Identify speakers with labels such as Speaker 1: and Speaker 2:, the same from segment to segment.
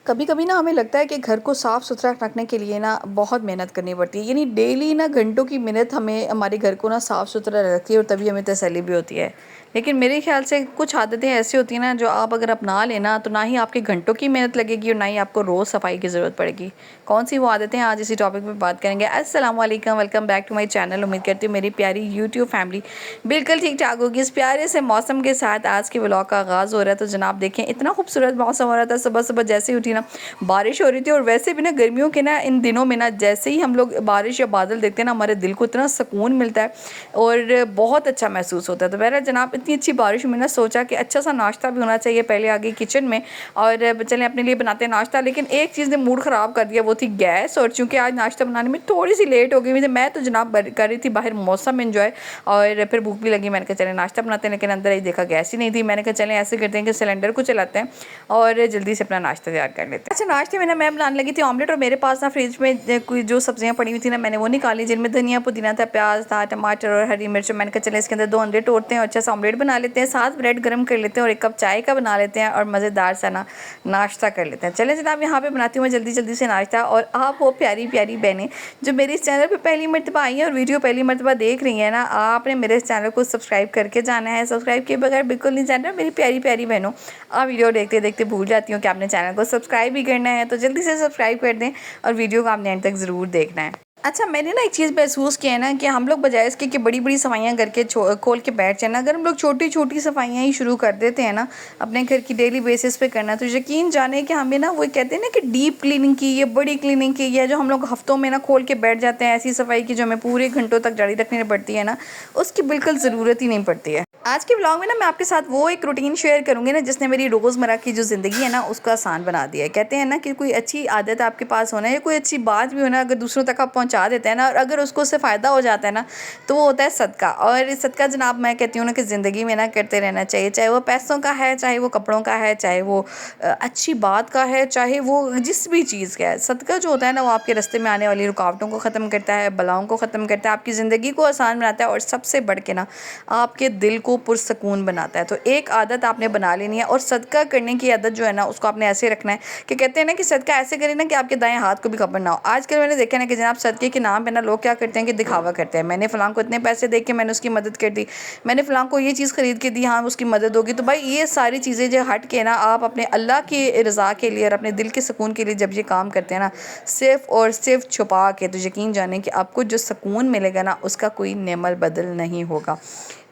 Speaker 1: कभी कभी ना हमें लगता है कि घर को साफ़ सुथरा रखने के लिए ना बहुत मेहनत करनी पड़ती है। यानी डेली ना घंटों की मेहनत हमें हमारे घर को ना साफ़ सुथरा रखती है और तभी हमें तसल्ली भी होती है। लेकिन मेरे ख्याल से कुछ आदतें ऐसी होती हैं ना जो आप अगर अपना लेना तो ना ही आपके घंटों की मेहनत लगेगी और ना ही आपको रोज़ सफाई की ज़रूरत पड़ेगी। कौन सी वो आदतें हैं, आज इसी टॉपिक पे बात करेंगे। अस्सलाम वालेकुम, welcome back to my channel. उम्मीद करती हूँ मेरी प्यारी यूट्यूब फैमिली बिल्कुल ठीक ठाक होगी। इस प्यारे से मौसम के साथ आज के व्लॉग का आगाज़ हो रहा है। तो जनाब देखें, इतना खूबसूरत मौसम हो रहा था। सुबह सुबह जैसे ही उठी ना बारिश हो रही थी। और वैसे भी ना गर्मियों के ना इन दिनों में ना जैसे ही हम लोग बारिश या बादल देखते हैं ना, हमारे दिल को इतना सुकून मिलता है और बहुत अच्छा महसूस होता है। तो बहरहाल जनाब, इतनी अच्छी बारिश में ना सोचा कि अच्छा सा नाश्ता भी होना चाहिए। पहले आगे किचन में और चलें अपने लिए बनाते हैं नाश्ता। लेकिन एक चीज़ ने मूड ख़राब कर दिया, वो थी गैस। और चूँकि आज नाश्ता बनाने में थोड़ी सी लेट हो गई थी, मैं तो जनाब कर रही थी बाहर मौसम एंजॉय और फिर भूख भी लगी। मैंने कहा चले नाश्ता बनाते हैं, लेकिन अंदर ही देखा गैस ही नहीं थी। मैंने कहा चलें ऐसे करते हैं कि सिलेंडर को चलाते हैं और जल्दी से अपना नाश्ता तैयार कर लेते हैं। अच्छा, नाश्ते में ना मैं बनाने लगी थी ऑमलेट। और मेरे पास ना फ्रिज में कोई जो सब्जियां पड़ी हुई थी ना, मैंने वो निकाली, जिनमें धनिया पुदीना था, प्याज था, टमाटर और हरी मिर्च। मैंने कहा चले इसके अंदर 2 अंडे तोड़ते हैं और अच्छा सा ऑमलेट बना लेते हैं, साथ ब्रेड गर्म कर लेते हैं और 1 कप चाय का बना लेते हैं और मज़ेदार सा ना नाश्ता कर लेते हैं। चलें जनाब, यहाँ पे बनाती हूँ मैं जल्दी जल्दी से नाश्ता। और आप वो प्यारी प्यारी बहनें जो मेरे इस चैनल पर पहली मरतबा आई हैं और वीडियो पहली मरतबा देख रही हैं ना, आपने मेरे इस चैनल को सब्सक्राइब करके जाना है। सब्सक्राइब किए बगैर बिल्कुल नहीं जाना। मेरी प्यारी प्यारी बहनों, आप वीडियो देखते देखते भूल जाती हूँ कि आपने चैनल को सब्सक्राइब भी करना है, तो जल्दी से सब्सक्राइब कर दें और वीडियो को आपने एंड तक ज़रूर देखना है। अच्छा, मैंने ना एक चीज़ महसूस किया है ना कि हम लोग बजाय इसके कि बड़ी बड़ी सफाइयाँ करके खोल के बैठ जाए ना, अगर हम लोग छोटी छोटी सफाइयाँ ही शुरू कर देते हैं ना अपने घर की डेली बेसिस पे करना, तो यकीन जाने कि हमें ना वो कहते हैं ना कि डीप क्लीनिंग की या बड़ी क्लीनिंग की या जो हम लोग हफ्तों में ना खोल के बैठ जाते हैं, ऐसी सफाई की जो हमें पूरे घंटों तक जारी रखनी पड़ती है ना, उसकी बिल्कुल ज़रूरत ही नहीं पड़ती है। आज के व्लॉग में ना मैं आपके साथ वो एक रूटीन शेयर करूंगी ना जिसने मेरी रोज़मर्रा की जो ज़िंदगी है ना उसको आसान बना दिया है। कहते हैं ना कि कोई अच्छी आदत आपके पास होना या कोई अच्छी बात भी होना, अगर दूसरों तक आप पहुंचा देते हैं ना और अगर उसको उससे फ़ायदा हो जाता है ना, तो वो होता है सदका। और सदका जनाब मैं कहती हूँ ना कि ज़िंदगी में ना करते रहना चाहिए, चाहे वो पैसों का है, चाहे वो कपड़ों का है, चाहे वो अच्छी बात का है, चाहे वो जिस भी चीज़ का है। सदका जो होता है ना वो आपके रास्ते में आने वाली रुकावटों को ख़त्म करता है, बलाओं को ख़त्म करता है, आपकी ज़िंदगी को आसान बनाता है और सबसे बढ़ के ना आपके दिल को पुरसकून बनाता है। तो एक आदत आपने बना लेनी है और सदका करने की आदत जो है ना उसको आपने ऐसे रखना है कि कहते हैं ना कि सदका ऐसे करें ना कि आपके दाएं हाथ को भी खबर ना हो। आजकल मैंने देखा ना कि जनाब सदके के नाम पे ना लोग क्या करते हैं कि दिखावा करते हैं। मैंने फ़लाँ को इतने पैसे दे के मैंने उसकी मदद कर दी, मैंने फ़लाँ को ये चीज़ ख़रीद के दी, हाँ उसकी मदद होगी। तो भाई ये सारी चीज़ें जो हट के ना आप अपने अल्लाह की रज़ा के लिए और अपने दिल के सुकून के लिए जब ये काम करते हैं ना सिर्फ़ और सिर्फ छुपा के, तो यकीन जाने कि आपको जो सुकून मिलेगा ना उसका कोई नेमल बदल नहीं होगा।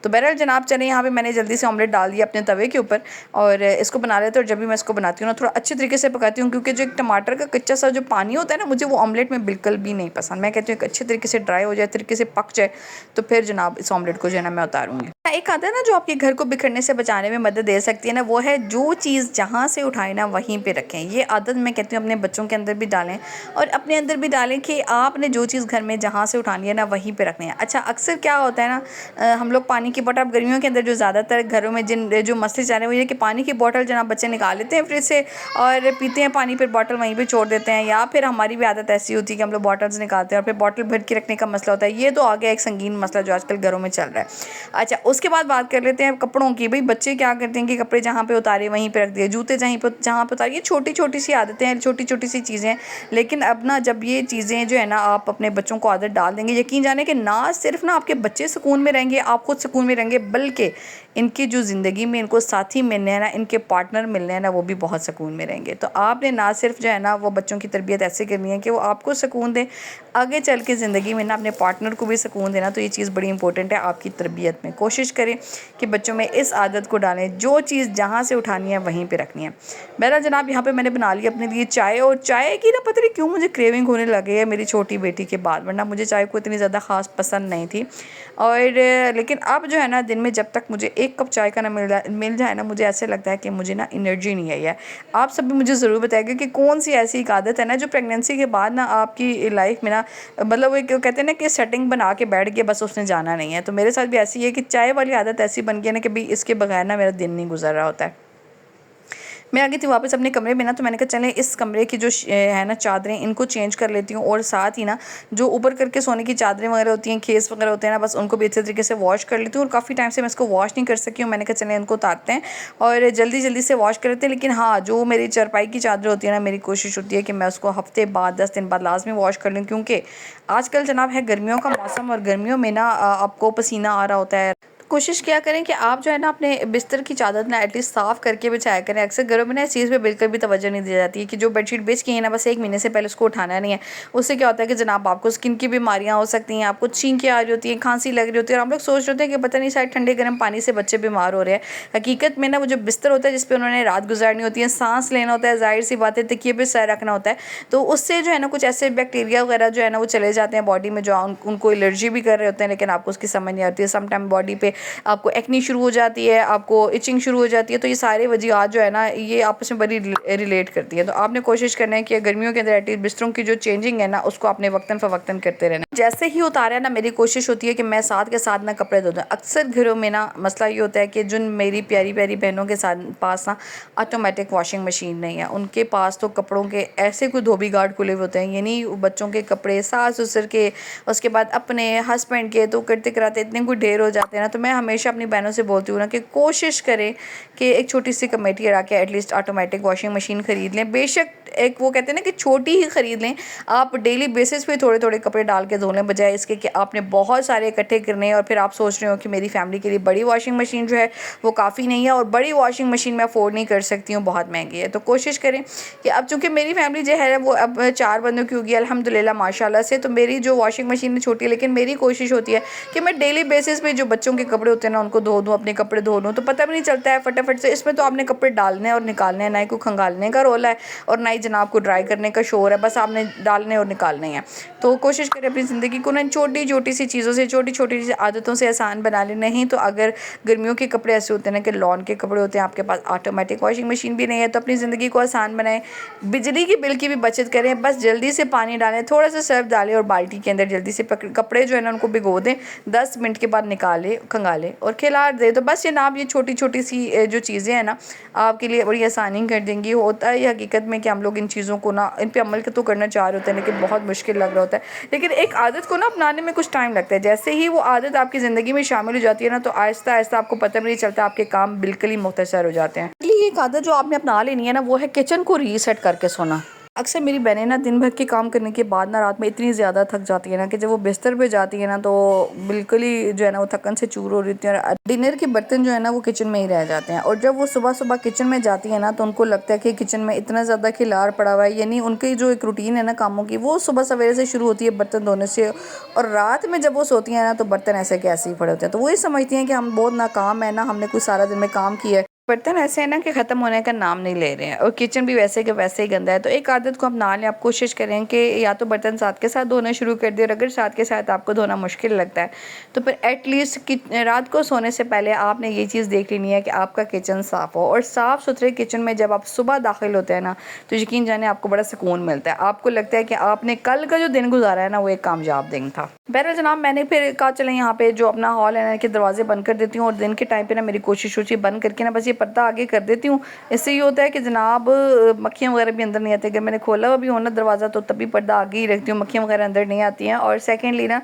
Speaker 1: तो बहरहाल जनाब चलें, यहाँ पे मैंने जल्दी से ऑमलेट डाल दिया अपने तवे के ऊपर और इसको बना लेते हैं। और जब भी मैं इसको बनाती हूँ ना थोड़ा अच्छे तरीके से पकाती हूँ, क्योंकि जो एक टमाटर का कच्चा सा जो पानी होता है ना मुझे वो ऑमलेट में बिल्कुल भी नहीं पसंद। मैं कहती हूँ एक अच्छे तरीके से ड्राई हो जाए, तरीके से पक जाए, तो फिर जनाब इस ऑमलेट को जो है ना मैं उतारूँगी। एक आता है ना जो आपके घर को बिखरने से बचाने में मदद दे सकती है ना, वो है जो चीज़ जहाँ से उठाए ना वहीं पे रखें। ये आदत मैं कहती हूँ अपने बच्चों के अंदर भी डालें और अपने अंदर भी डालें कि आपने जो चीज़ घर में जहाँ से उठानी है ना वहीं पे रखनी है। अच्छा, अक्सर क्या होता है ना हम लोग पानी की बोतल, गर्मियों के अंदर जो ज़्यादातर घरों में जिन जो मसले चाह रहे हैं वो ये कि पानी की बोतल जनाब बच्चे निकाल लेते हैं फ्रिज से और पीते हैं पानी, फिर बोतल वहीं पे छोड़ देते हैं। या फिर हमारी भी आदत ऐसी होती है कि हम लोग बॉटल्स निकालते हैं और फिर बोतल भर के रखने का मसला होता है। ये तो आ गया एक संगीन मसला जो आजकल घरों में चल रहा है। अच्छा, उसके बाद बात कर लेते हैं कपड़ों की। भाई बच्चे क्या करते हैं कि कपड़े जहाँ पे उतारे वहीं पे रख दिए, जूते जहाँ पे उतारे। ये छोटी छोटी सी आदतें हैं, छोटी छोटी सी चीज़ें, लेकिन अब ना जब ये चीज़ें जो है ना आप अपने बच्चों को आदत डाल देंगे, यकीन जाने कि ना सिर्फ ना आपके बच्चे सुकून में रहेंगे, आप खुद सुकून में रहेंगे, बल्कि इनकी जो ज़िंदगी में इनको साथी मिलने हैं ना, इनके पार्टनर मिलने हैं ना, वो भी बहुत सुकून में रहेंगे। तो आपने ना सिर्फ जो है ना वो बच्चों की तरबियत ऐसे करनी है कि वो आपको सुकून दें, आगे चल के ज़िंदगी में ना अपने पार्टनर को भी सुकून देना। तो ये चीज़ बड़ी इंपॉर्टेंट है आपकी तरबियत में। कोशिश करें कि बच्चों में इस आदत को डालें, जो चीज़ जहाँ से उठानी है वहीं पे रखनी है। बहरहाल जनाब यहाँ पे मैंने बना लिया अपने लिए चाय। और चाय की ना पता नहीं क्यों मुझे क्रेविंग होने लगी है मेरी छोटी बेटी के बाद, वरना मुझे चाय को इतनी ज़्यादा ख़ास पसंद नहीं थी। और लेकिन अब जो है ना दिन में जब तक मुझे 1 कप चाय का ना मिल जाए ना, मुझे ऐसे लगता है कि मुझे ना एनर्जी नहीं आई है। आप सब भी मुझे ज़रूर बताइएगा कि कौन सी ऐसी एक आदत है ना जो प्रेगनेंसी के बाद ना आपकी लाइफ में ना मतलब एक कहते हैं ना कि सेटिंग बना के बैठ गया, बस उसने जाना नहीं है। तो मेरे साथ भी ऐसी है कि चाय वाली आदत ऐसी बन गई है ना कि भाई इसके बगैर ना मेरा दिन नहीं गुजर रहा होता है। मैं आ गई थी वापस अपने कमरे में ना, तो मैंने कहा चलें इस कमरे की जो है ना चादरें इनको चेंज कर लेती हूँ, और साथ ही ना जो ऊपर करके सोने की चादरें वगैरह होती हैं, खेस वगैरह होते हैं ना, बस उनको भी अच्छे तरीके से वॉश कर लेती हूँ। और काफ़ी टाइम से मैं इसको वॉश नहीं कर सकी हूँ। मैंने कहा चलें इनको उतारते हैं और जल्दी जल्दी से वॉश कर लेते हैं। लेकिन हाँ, जो मेरी चारपाई की चादर होती है ना, मेरी कोशिश होती है कि मैं उसको हफ्ते बाद 10 दिन बाद लाजमी वॉश कर लूँ, क्योंकि आजकल जनाब है गर्मियों का मौसम, और गर्मियों में ना आपको पसीना आ रहा होता है। कोशिश किया करें कि आप जो है ना अपने बिस्तर की चादर ना एटलीस्ट साफ़ करके बिछाया करें। अक्सर घरों में ना इस चीज़ पे बिल्कुल भी तवज्जो नहीं दी जाती है कि जो बेडशीट बिछ गई है ना, बस 1 महीने से पहले उसको उठाना नहीं है। उससे क्या होता है कि जनाब आपको स्किन की बीमारियाँ हो सकती हैं, आपको छींकें आ रही होती हैं, खांसी लग रही होती है, और हम लोग सोच रहे होते हैं कि पता नहीं शायद ठंडे गर्म पानी से बच्चे बीमार हो रहे हैं। हकीकत में ना वो जो बिस्तर होता है जिस पे उन्होंने रात गुजारनी होती है, सांस लेना होता है, ज़ाहिर सी बात है तकिए पे सर रखना होता है, तो उससे जो है ना कुछ ऐसे बैक्टीरिया वगैरह जो है ना वो चले जाते हैं बॉडी में, जो उनको एलर्जी भी कर रहे होते हैं, लेकिन आपको उसकी समझ नहीं आती है। सम टाइम बॉडी पे आपको एक्ने शुरू हो जाती है, आपको इचिंग शुरू हो जाती है। तो ये सारे वजूहात जो है ना ये आपस में बड़ी रिलेट करती है। तो आपने कोशिश करना है कि गर्मियों के अंदर एटलीस्ट बिस्तरों की जो चेंजिंग है ना उसको आपने वक्तन फ़वक्तन करते रहना। जैसे ही उतारा है ना, मेरी कोशिश होती है कि मैं साथ के साथ ना कपड़े धो दूँ। अक्सर घरों में ना मसला ये होता है कि जिन मेरी प्यारी प्यारी बहनों के साथ पास ना ऑटोमेटिक वॉशिंग मशीन नहीं है, उनके पास तो कपड़ों के ऐसे कोई धोबी गार्ड खुले हुए होते हैं, यानी बच्चों के कपड़े, सास ससुर के, उसके बाद अपने हस्बैंड के, तो करते कराते इतने कोई ढेर हो जाते हैं ना। तो मैं हमेशा अपनी बहनों से बोलती हूँ ना कि कोशिश करें कि एक छोटी सी कमेटी करा के एटलीस्ट ऑटोमेटिक वॉशिंग मशीन ख़रीद लें। बेशक एक वो कहते हैं ना कि छोटी ही ख़रीद लें, आप डेली बेसिस पे थोड़े थोड़े कपड़े डाल के धो लें, बजाय इसके कि आपने बहुत सारे इकट्ठे करने हैं और फिर आप सोच रहे हो कि मेरी फैमिली के लिए बड़ी वॉशिंग मशीन जो है वो काफ़ी नहीं है, और बड़ी वॉशिंग मशीन मैं अफोर्ड नहीं कर सकती हूँ, बहुत महंगी है। तो कोशिश करें कि अब चूँकि मेरी फैमिली जो है वो अब 4 बंदों की होगी अल्हम्दुलिल्लाह माशाल्लाह से, तो मेरी जो वॉशिंग मशीन है छोटी है, लेकिन मेरी कोशिश होती है कि मैं डेली बेसिस पे जो बच्चों के कपड़े होते हैं ना उनको धो दूँ, अपने कपड़े धो लूँ, तो पता भी नहीं चलता है फटाफट से। इसमें तो आपने कपड़े डालने और निकालने हैं, ना ही कोई खंगालने का रोल है और ना ही जनाब को ड्राई करने का शोर है, बस आपने डालने और निकालने हैं। तो कोशिश करें अपनी ज़िंदगी को ना छोटी छोटी सी चीज़ों से, छोटी छोटी सी आदतों से आसान बना लें। नहीं तो अगर गर्मियों के कपड़े ऐसे होते हैं ना कि लॉन के कपड़े होते हैं, आपके पास ऑटोमेटिक वॉशिंग मशीन भी नहीं है, तो अपनी ज़िंदगी को आसान बनाएं, बिजली की बिल की भी बचत करें। बस जल्दी से पानी डालें, थोड़ा सा सर्फ डालें और बाल्टी के अंदर जल्दी से कपड़े जो है ना उनको भिगो दें, 10 मिनट के बाद निकालें, खंगालें और खिला दें। तो बस जनाब ये छोटी छोटी सी जो चीज़ें हैं ना आपके लिए बड़ी आसानी कर देंगी। होता है हकीकत में कि हम लोग इन चीज़ों को ना इन पे अमल तो करना चाह रहे होते हैं, लेकिन बहुत मुश्किल लग रहा होता है। लेकिन एक आदत को ना अपनाने में कुछ टाइम लगता है। जैसे ही वो आदत आपकी ज़िंदगी में शामिल हो जाती है ना, तो आहिस्ता आहिस्ता आपको पता भी नहीं चलता, आपके काम बिल्कुल ही मुख्तसर हो जाते हैं। इसलिए एक आदत जो आपने अपना लेनी है ना वो है किचन को रीसेट करके सोना। अक्सर मेरी बहनें ना दिन भर के काम करने के बाद ना रात में इतनी ज़्यादा थक जाती है ना कि जब वो बिस्तर पे जाती है ना तो बिल्कुल ही जो है ना वो थकन से चूर हो रही थी, और डिनर के बर्तन जो है ना वो किचन में ही रह जाते हैं। और जब वो सुबह सुबह किचन में जाती है ना तो उनको लगता है कि किचन में इतना ज़्यादा खिलार पड़ा हुआ है, यानी उनकी जो एक रूटीन है ना कामों की वो सुबह सवेरे से शुरू होती है बर्तन धोने से, और रात में जब वो सोती हैं ना तो बर्तन ऐसे के ऐसे ही पड़े होते हैं। तो वही समझती हैं कि हम बहुत नाकाम है ना, हमने कुछ सारा दिन में काम किया है, बर्तन ऐसे हैं ना कि ख़त्म होने का नाम नहीं ले रहे हैं, और किचन भी वैसे के वैसे ही गंदा है। तो एक आदत को अपना लें, आप कोशिश करें कि या तो बर्तन साथ के साथ धोना शुरू कर दें, और अगर साथ के साथ आपको धोना मुश्किल लगता है तो फिर एटलीस्ट रात को सोने से पहले आपने ये चीज़ देख लेनी है कि आपका किचन साफ़ हो। और साफ़ सुथरे किचन में जब आप सुबह दाखिल होते हैं ना तो यकीन जाने आपको बड़ा सुकून मिलता है, आपको लगता है कि आपने कल का जो दिन गुजारा है ना वो एक कामयाब दिन था। बहरहाल जनाब मैंने फिर कहा चलें यहाँ पे जो अपना हॉल है ना कि दरवाजे बंद कर देती हूँ, और दिन के टाइम पे ना मेरी कोशिश होती है बंद करके ना बस ये पर्दा आगे कर देती हूँ। इससे ये होता है कि जनाब मक्खियाँ वगैरह भी अंदर नहीं आती। अगर मैंने खोला हुआ भी हो ना दरवाज़ा तो तभी पर्दा आगे ही रखती हूँ, मक्खियाँ वगैरह अंदर नहीं आती हैं। और सेकेंडली ना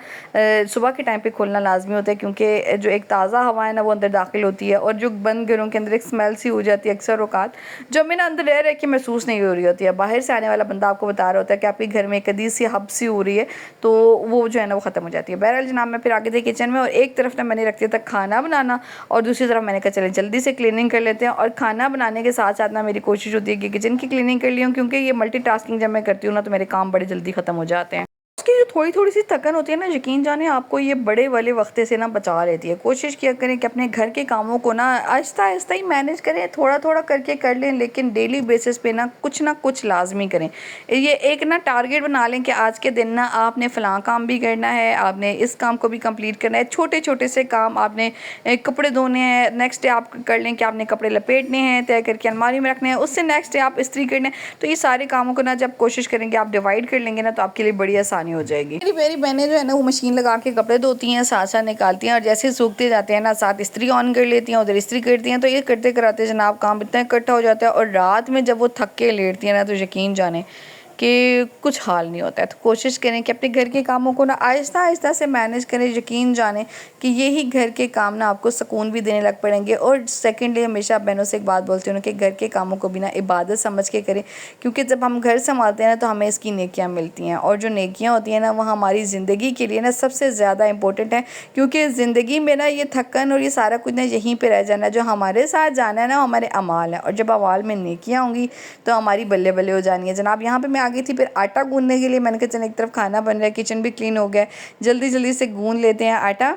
Speaker 1: सुबह के टाइम पे खोलना लाजमी होता है, क्योंकि जो एक ताज़ा हवा है ना वो अंदर दाखिल होती है, और जो बंद घरों के अंदर एक स्मेल सी हो जाती है अक्सर औकात, जो हमें ना अंदर रह रह के महसूस नहीं हो रही होती है। बाहर से आने वाला बंदा आपको बता रहा होता है कि आपके घर में एक अदीस सी हब सी हो रही है, तो वो जो है ना वो ख़त्म हो जाती है। बहरहाल जनाब मैं फिर आगे थे किचन में, और एक तरफ ना मैंने रख दिया था खाना बनाना, और दूसरी तरफ मैंने कहा चले जल्दी से क्लीनिंग कर लेते हैं। और खाना बनाने के साथ साथ ना मेरी कोशिश होती है कि किचन की क्लीनिंग कर लियूँ, क्योंकि ये मल्टीटास्किंग जब मैं करती हूँ ना तो मेरे काम बड़े जल्दी ख़त्म हो जाते हैं। उसकी जो थोड़ी थोड़ी सी थकन होती है ना यकीन जाने आपको ये बड़े वाले वक्ते से ना बचा लेती है। कोशिश किया करें कि अपने घर के कामों को ना आहिस्ता आहिस्ता ही मैनेज करें, थोड़ा थोड़ा करके कर लें, लेकिन डेली बेसिस पे ना कुछ लाजमी करें। ये एक ना टारगेट बना लें कि आज के दिन ना आपने फ़लाँ काम भी करना है, आपने इस काम को भी कंप्लीट करना है। छोटे छोटे से काम आपने कपड़े धोने हैं, नेक्स्ट डे आप कर लें कि आपने कपड़े लपेटने हैं, तय करके अलमारी में रखने हैं, उससे नेक्स्ट डे आप इस्त्री करने हैं। तो ये सारे कामों को ना जब कोशिश करेंगे आप डिवाइड कर लेंगे ना तो आपके लिए बड़ी आसानी हो जाएगी। जाएगी। मेरी बहनें जो है ना वो मशीन लगा के कपड़े धोती हैं, साथ साथ निकालती हैं और जैसे सूखते जाते हैं ना साथ इस्त्री ऑन कर लेती हैं, उधर इस्त्री करती हैं। तो ये करते कराते जनाब काम इतना इकट्ठा हो जाता है और रात में जब वो थक के लेटती हैं ना तो यकीन जाने कि कुछ हाल नहीं होता है। तो कोशिश करें कि अपने घर के कामों को ना आहिस्ता आहिस्ता से मैनेज करें। यकीन जाने कि यही घर के काम ना आपको सुकून भी देने लग पड़ेंगे। और सेकेंडली हमेशा बहनों से एक बात बोलती हूँ कि घर के कामों को भी ना इबादत समझ के करें, क्योंकि जब हम घर संभालते हैं ना तो हमें इसकी नेकियां मिलती हैं और जो नेकियां होती हैं ना वो हमारी ज़िंदगी के लिए ना सबसे ज़्यादा इंपॉर्टेंट है। क्योंकि ज़िंदगी में ना ये थकन और ये सारा कुछ ना यहीं पे रह जाना, जो हमारे साथ जाना है ना हमारे अमाल है। और जब अमाल में नेकियां होंगी तो हमारी बल्ले बल्ले हो जानी है। जनाब यहाँ पे मैं आ गई थी फिर आटा गूंदने के लिए। मैंने कहा चल एक तरफ खाना बन रहा है, किचन भी क्लीन हो गया है, जल्दी जल्दी से गूंद लेते हैं आटा।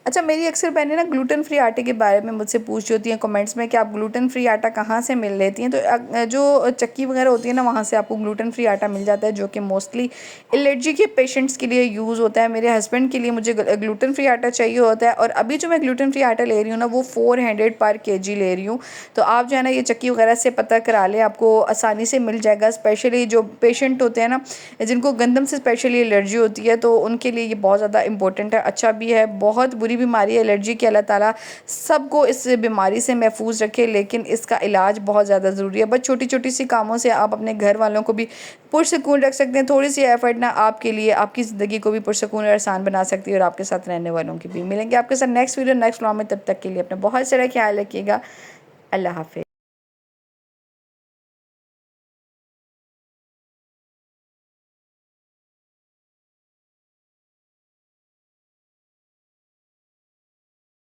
Speaker 1: अच्छा, मेरी अक्सर बहनें ना ग्लूटेन फ्री आटे के बारे में मुझसे पूछ रही होती हैं कमेंट्स में कि आप ग्लूटेन फ्री आटा कहाँ से मिल लेती हैं। तो जो चक्की वगैरह होती है ना वहाँ से आपको ग्लूटेन फ्री आटा मिल जाता है, जो कि मोस्टली एलर्जी के पेशेंट्स के लिए यूज़ होता है। मेरे हस्बैंड के लिए मुझे ग्लूटेन फ्री आटा चाहिए होता है और अभी जो मैं ग्लूटेन फ्री आटा ले रही हूँ ना वो 400 पर kg ले रही हूँ। तो आप जो है ना ये चक्की वगैरह से पता करा लें, आपको आसानी से मिल जाएगा। स्पेशली जो पेशेंट होते हैं ना जिनको गंदम से स्पेशली एलर्जी होती है तो उनके लिए ये बहुत ज़्यादा इंपॉर्टेंट है। अच्छा भी है, बहुत बुरी बीमारी है एलर्जी की। अल्लाह ताला सबको इस बीमारी से महफूज रखे, लेकिन इसका इलाज बहुत ज़्यादा ज़रूरी है। बस छोटी छोटी सी कामों से आप अपने घर वालों को भी पुरसकून रख सकते हैं। थोड़ी सी एफर्ट ना आपके लिए आपकी ज़िंदगी को भी पुरसकून और आसान बना सकती है और आपके साथ रहने वालों की भी। मिलेंगे आपके साथ नेक्स्ट वीडियो नेक्स्ट व्लॉग में, तब तक के लिए अपना बहुत सारा ख्याल रखिएगा। अल्लाह हाफ़िज़।